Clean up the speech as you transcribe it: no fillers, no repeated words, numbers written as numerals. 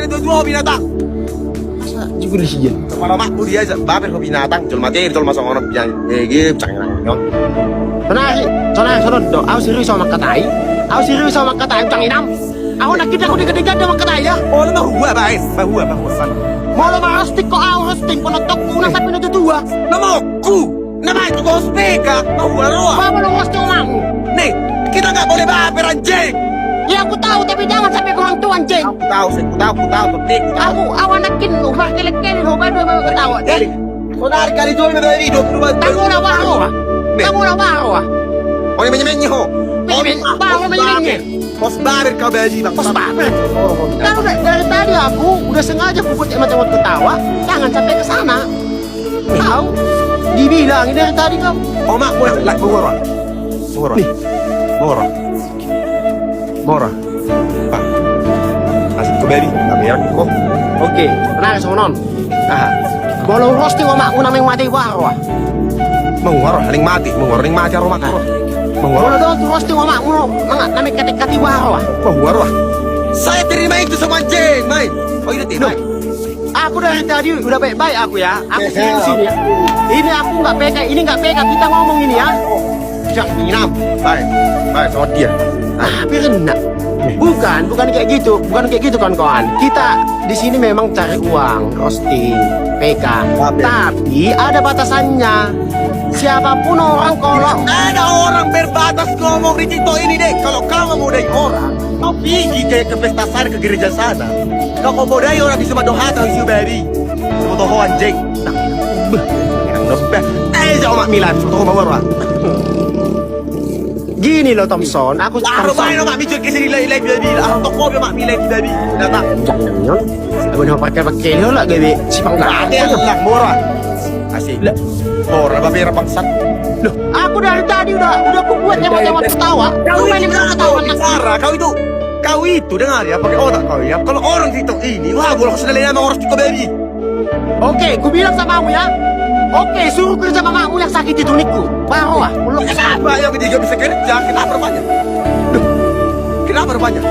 kalian dua-dua hobi binatang. Masa juga di sini? Kepala makku dia baper hobi binatang. Jual materi, jual masuk orang yang gitu, canggih nang. Soalnya do. Aku serius sama katai. Aku serius sama katai canginam. Aku nak kita aku dikejar sama katai ya. Oh, lu bahua baik, bahua sana. Mau lo roasting kok aku roasting penutup una sampai nutu dua. Nama ku, nama itu kau speka, bahua lu. Apa lo roasting omamu? Nih, kita nggak boleh baper anjing. Ya aku tahu tapi jangan sampai kurang tua anjing. Aku tahu, tapi Aku awanakin lu, berkele-kele lu baru mau ketawa. saudara kali jual bebek hidup lu. Kamu udah baru ah? Kamu udah baru ah? Oh, ini menyemenyi ho. Baru menyemenyi. Pos baper kau bayi bang. Pos baper. Kan udah dari tadi aku udah sengaja puput emot-emot ketawa, jangan sampai ke sana. Tahu? Dibilangin dari tadi kamu. Oh mak, boleh like murah. Murah. Pak. Asik ke baby, tapi ya kok. Oke, benar sonon. Ah, Kalau roasting omakku namanya mati baru ah. mengwarah, ling mati rumah kau. Kalau tuh roasting omakmu namanya kati-kati baru ah. Mengwarah. Saya terima itu sama anjing, main. Oh itu tidak. Aku dari tadi udah baik-baik aku ya. Aku Oke, di sini ya. Ini aku nggak pegang, ini nggak pegang. Kita ngomong ini ya. Jangan minum. Baik sama dia. Tapi rendah. Bukan kayak gitu, kawan-kawan. Kita di sini memang cari uang, roasting, PK. Tapi ada batasannya. Siapapun orang kalau Ada orang berbatas ngomong di TikTok ini deh. Kalau kau memudai orang, kau pergi ke pesta sana, ke gereja sana. Kau memudai orang di Sumatera Hata, di Suberi. Sumatera anjing. Nah, yang lebih. Jauh mak Milan, Sumatera Mawar. gini loh Thompson, aku Laro main mak mijul ke sini lagi baby. Laro toko be mak milih baby. Datang. jangan. Aku mau pakai lo lah gawe sipang Ada gak. lang murah. Asik. Murah babe rapangsat. Loh, aku dari tadi udah aku buat nyamot-nyamot ketawa. Kau main ketawa Sarah, kau itu dengar ya pakai otak kau ya. Kalau orang TikTok ini, wah gue langsung nilai nama orang TikTok baby. Oke, ku bilang sama kamu ya. Oke, suruh kerja mamamu yang sakit itu niku. Baru ah, belum Kenapa yang ketiga bisa kerja? Kenapa banyak? Kenapa banyak?